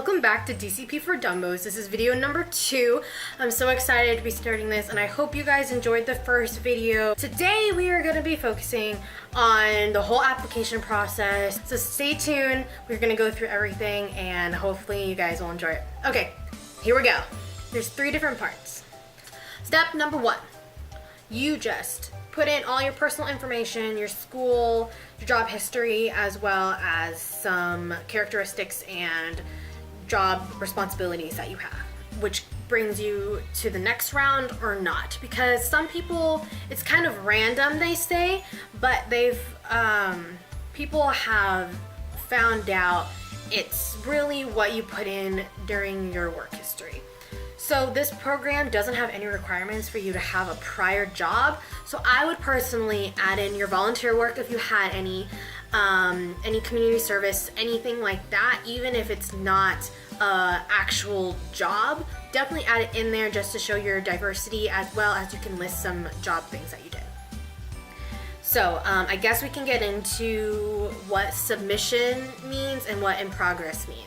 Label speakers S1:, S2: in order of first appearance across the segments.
S1: welcome back to DCP for Dumbos. This is video number 2. I'm so excited to be starting this and I hope you guys enjoyed the first video. Today we are going to be focusing on the whole application process. So stay tuned. We're going to go through everything and hopefully you guys will enjoy it. Okay, here we go. There's 3 different parts. Step number 1. You just put in all your personal information, your school, your job history, as well as some characteristics and job responsibilities that you have, which brings you to the next round or not. Because some people, it's kind of random, they say, but people have found out it's really what you put in during your work history. So this program doesn't have any requirements for you to have a prior job. So I would personally add in your volunteer work if you had any community service, anything like that, even if it's not an actual job. Definitely add it in there just to show your diversity, as well as you can list some job things that you did. So I guess we can get into what submission means and what in progress means.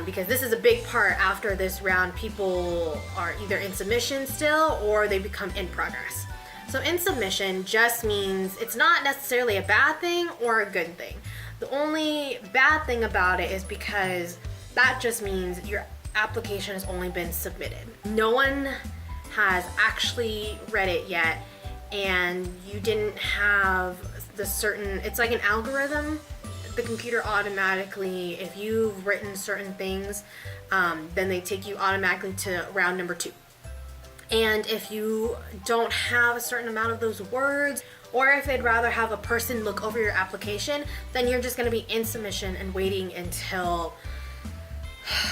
S1: Because this is a big part. After this round, people are either in submission still or they become in progress. So in submission just means it's not necessarily a bad thing or a good thing. The only bad thing about it is because that just means your application has only been submitted. No one has actually read it yet, and you didn't have the certain, it's like an algorithm. The computer automatically, if you've written certain things, then they take you automatically to round number 2. And if you don't have a certain amount of those words, or if they'd rather have a person look over your application, then you're just going to be in submission and waiting until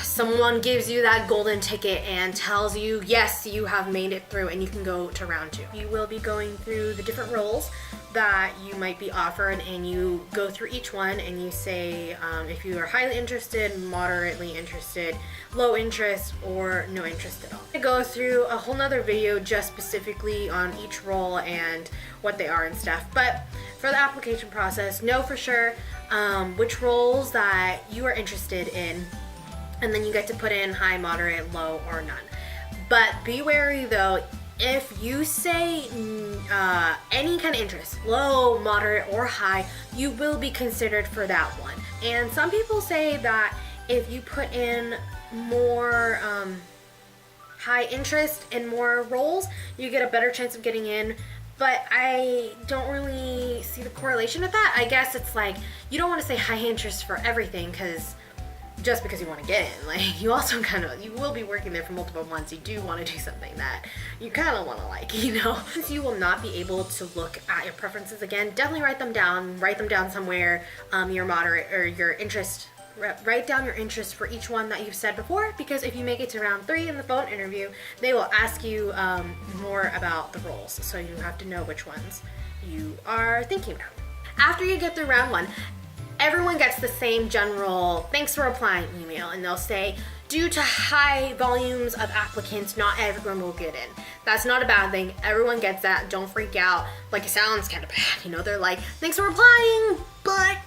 S1: someone gives you that golden ticket and tells you, yes, you have made it through and you can go to round 2. You will be going through the different roles that you might be offered, and you go through each one and you say if you are highly interested, moderately interested, low interest, or no interest at all. I go through a whole nother video just specifically on each role and what they are and stuff, but for the application process, know for sure which roles that you are interested in, and then you get to put in high, moderate, low, or none. But be wary though, if you say any kind of interest, low, moderate, or high, you will be considered for that one. And some people say that if you put in more high interest and more roles, you get a better chance of getting in. But I don't really see the correlation with that. I guess it's like, you don't want to say high interest for everything, because just because you want to get in, like, you also you will be working there for multiple months. You do want to do something that you kind of want to like, you know. Since you will not be able to look at your preferences again, definitely write them down somewhere, your moderate or your interest. Write down your interest for each one that you've said before, because if you make it to round 3 in the phone interview, they will ask you more about the roles, so you have to know which ones you are thinking about. After you get through round 1, everyone gets the same general thanks for applying email, and they'll say, due to high volumes of applicants, not everyone will get in. That's not a bad thing. Everyone gets that. Don't freak out. Like, it sounds kind of bad, you know. They're like, thanks for applying, but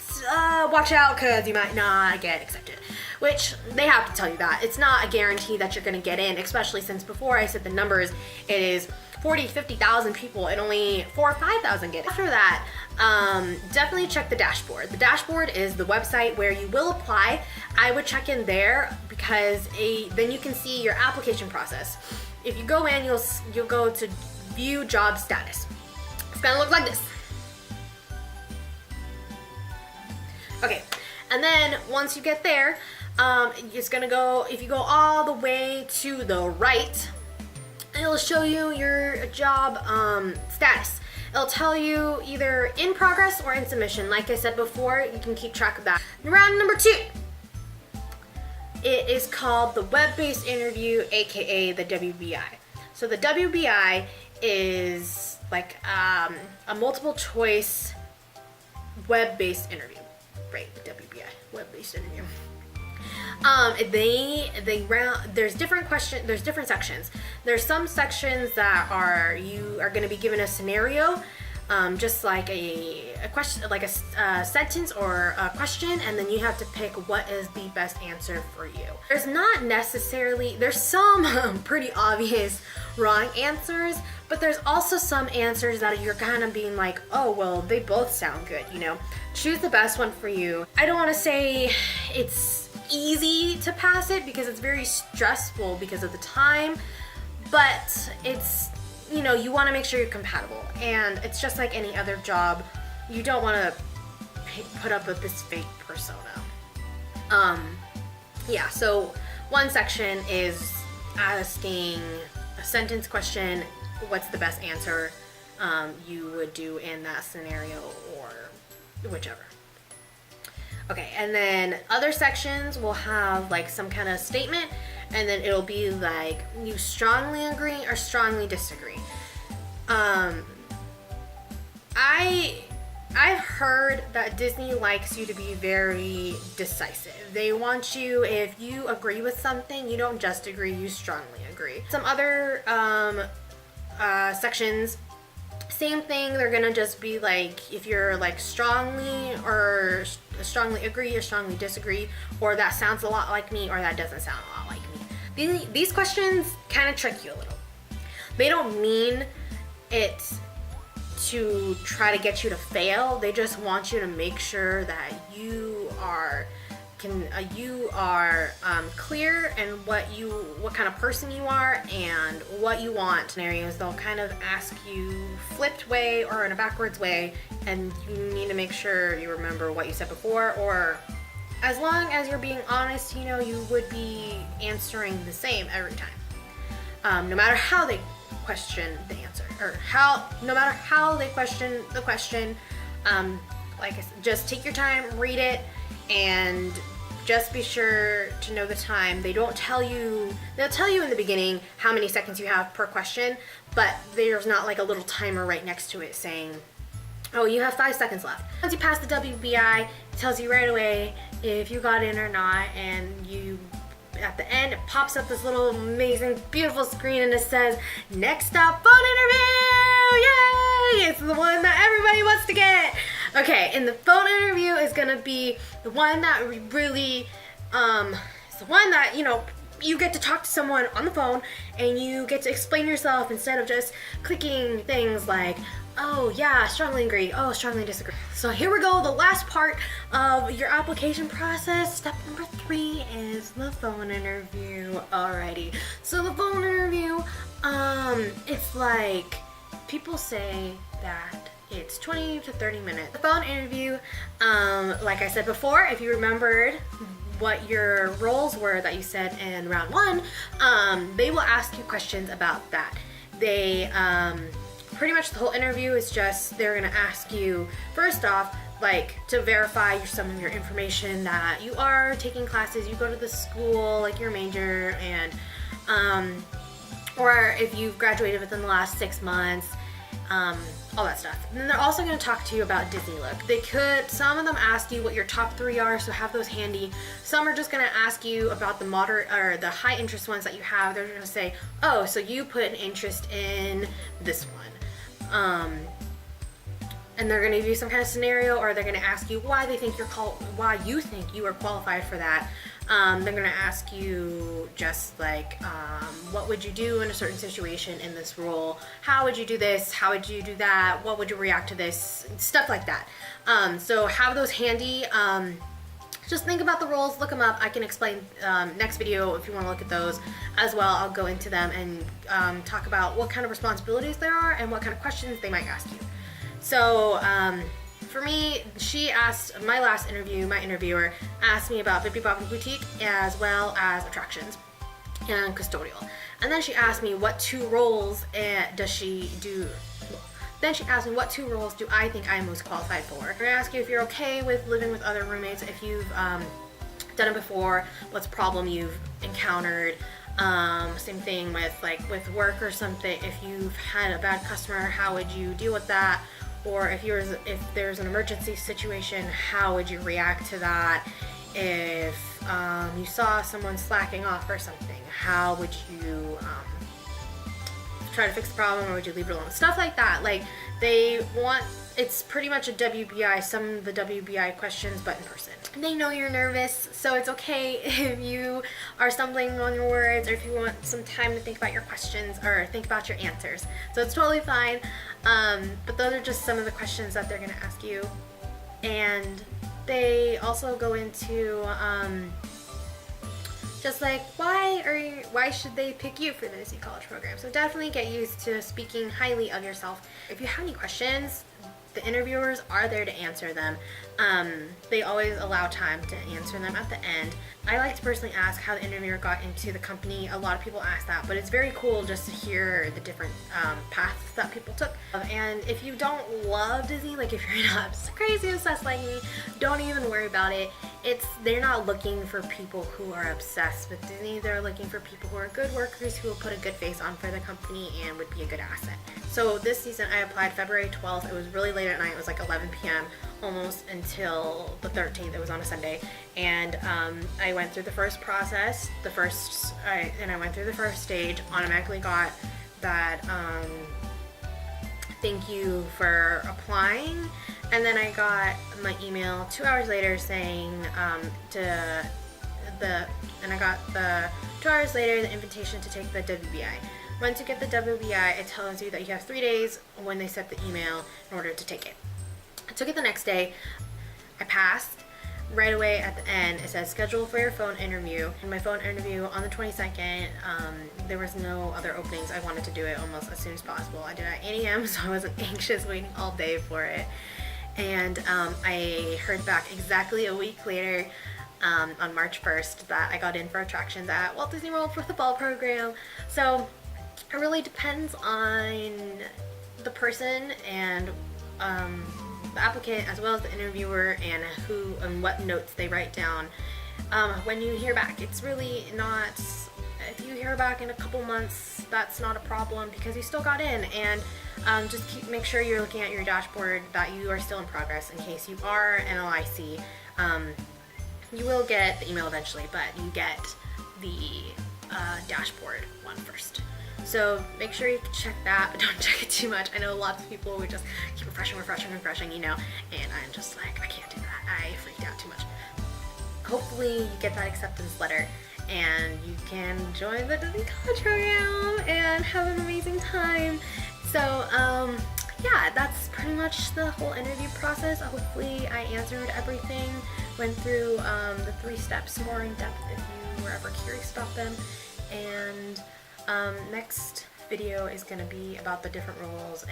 S1: watch out because you might not get accepted. Which, they have to tell you that. It's not a guarantee that you're going to get in, especially since before I said the numbers, it is 40, 50,000 people and only 4,000 or 5,000 get it. After that, definitely check the dashboard. The dashboard is the website where you will apply. I would check in there because then you can see your application process. If you go in, you'll go to view job status. It's gonna look like this. Okay, and then once you get there, it's gonna go, if you go all the way to the right, it'll show you your job status. It'll tell you either in progress or in submission. Like I said before, you can keep track of that. Round number 2. It is called the web-based interview, aka the WBI. So the WBI is like a multiple choice web-based interview. Right, WBI, web-based interview. There's different questions, there's different sections. There's some sections that you are going to be given a scenario just like a question, like a sentence or a question, and then you have to pick what is the best answer for you. There's not necessarily, there's some pretty obvious wrong answers, but there's also some answers that you're kind of being like, oh, well, they both sound good, you know? Choose the best one for you. I don't want to say it's easy to pass it because it's very stressful because of the time, but it's, you know, you want to make sure you're compatible, and it's just like any other job. You don't want to put up with this fake persona. Yeah, so one section is asking a sentence question, what's the best answer you would do in that scenario, or whichever. Okay, and then other sections will have like some kind of statement, and then it'll be like, you strongly agree or strongly disagree. I've heard that Disney likes you to be very decisive. They want you, if you agree with something, you don't just agree, you strongly agree. Some other sections, same thing, they're gonna just be like, if you're like strongly agree or strongly disagree, or that sounds a lot like me, or that doesn't sound a lot like me. These questions kind of trick you a little. They don't mean it to try to get you to fail. They just want you to make sure that you are clear and what kind of person you are and what you want. Scenarios, they'll kind of ask you flipped way or in a backwards way, and you need to make sure you remember what you said before, or as long as you're being honest, you know, you would be answering the same every time. No matter how they question the answer, or no matter how they question the question, like I said, just take your time, read it, and just be sure to know the time. They'll tell you in the beginning how many seconds you have per question, but there's not like a little timer right next to it saying, oh, you have 5 seconds left. Once you pass the WBI, it tells you right away if you got in or not, and at the end, it pops up this little amazing, beautiful screen, and it says, next up, phone interview! Yay! It's the one that everybody wants to get. Okay, and the phone interview is gonna be the one that really, it's the one that, you know, you get to talk to someone on the phone, and you get to explain yourself instead of just clicking things like, oh yeah, strongly agree, oh, strongly disagree. So here we go, the last part of your application process. Step number 3 is the phone interview. Alrighty, so the phone interview, it's like, people say that it's 20 to 30 minutes. The phone interview, like I said before, if you remembered what your roles were that you said in round 1, they will ask you questions about that. They, pretty much the whole interview is just, they're gonna ask you, first off, like, to verify some of your information, that you are taking classes, you go to the school, like your major, and, or if you've graduated within the last 6 months, all that stuff. And then they're also going to talk to you about Disney look. Some of them ask you what your top 3 are, so have those handy. Some are just going to ask you about the moderate or the high interest ones that you have. They're going to say, oh, so you put an interest in this one. And they're going to give you some kind of scenario, or they're going to ask you why you think you are qualified for that. They're going to ask you just like, what would you do in a certain situation in this role? How would you do this? How would you do that? What would you react to this? Stuff like that. So have those handy. Just think about the roles, look them up. I can explain next video if you want to look at those as well. I'll go into them and talk about what kind of responsibilities there are and what kind of questions they might ask you. So for me, she asked, my last interview, my interviewer asked me about Bippy Boppy Boutique as well as attractions and custodial. And then she asked me what 2 roles does she do. Then she asked me what 2 roles do I think I'm most qualified for. I'm gonna ask you if you're okay with living with other roommates, if you've done it before, what's a problem you've encountered. Same thing with work or something. If you've had a bad customer, how would you deal with that? Or if there's an emergency situation, how would you react to that? If you saw someone slacking off or something, how would you try to fix the problem, or would you leave it alone? Stuff like that. Like, They want, it's pretty much a WBI, some of the WBI questions, but in person. They know you're nervous, so it's okay if you are stumbling on your words or if you want some time to think about your questions or think about your answers. So it's totally fine, but those are just some of the questions that they're gonna ask you. And they also go into just like why should they pick you for the Disney College program. So definitely get used to speaking highly of yourself. If you have any questions, the interviewers are there to answer them. They always allow time to answer them at the end. I like to personally ask how the interviewer got into the company. A lot of people ask that, but it's very cool just to hear the different paths that people took. And if you don't love Disney, like if you're not crazy obsessed like me, don't even worry about it. They're not looking for people who are obsessed with Disney. They're looking for people who are good workers who will put a good face on for the company and would be a good asset. So this season I applied February 12th. It was really late at night. It was like 11 p.m. almost until the 13th. It was on a Sunday. And I went through the first process, and I went through the first stage, automatically got that thank you for applying, and then I got my email 2 hours later saying and I got the 2 hours later the invitation to take the WBI. Once you get the WBI, it tells you that you have 3 days when they sent the email in order to take it. I took it the next day. I passed. Right away at the end, it says schedule for your phone interview. In my phone interview on the 22nd, there was no other openings. I wanted to do it almost as soon as possible. I did it at 8 a.m. so I wasn't anxious waiting all day for it. And I heard back exactly a week later on March 1st that I got in for attractions at Walt Disney World for the fall program. So it really depends on the person and the applicant as well as the interviewer and who and what notes they write down when you hear back. It's really not, if you hear back in a couple months, that's not a problem because you still got in. And just make sure you're looking at your dashboard that you are still in progress in case you are an LIC. You will get the email eventually, but you get the dashboard one first. So make sure you check that, but don't check it too much. I know lots of people would just keep refreshing, you know, and I'm just like, I can't do that. I freaked out too much. Hopefully you get that acceptance letter and you can join the Disney College program and have an amazing time. So yeah, that's pretty much the whole interview process. Hopefully I answered everything, went through the 3 steps more in depth if you were ever curious about them. And next video is going to be about the different roles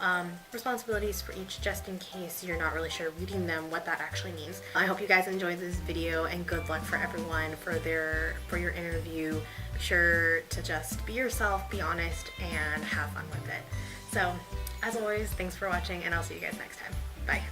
S1: and responsibilities for each, just in case you're not really sure reading them what that actually means. I hope you guys enjoyed this video and good luck for everyone for your interview. Be sure to just be yourself, be honest, and have fun with it. So as always, thanks for watching and I'll see you guys next time. Bye.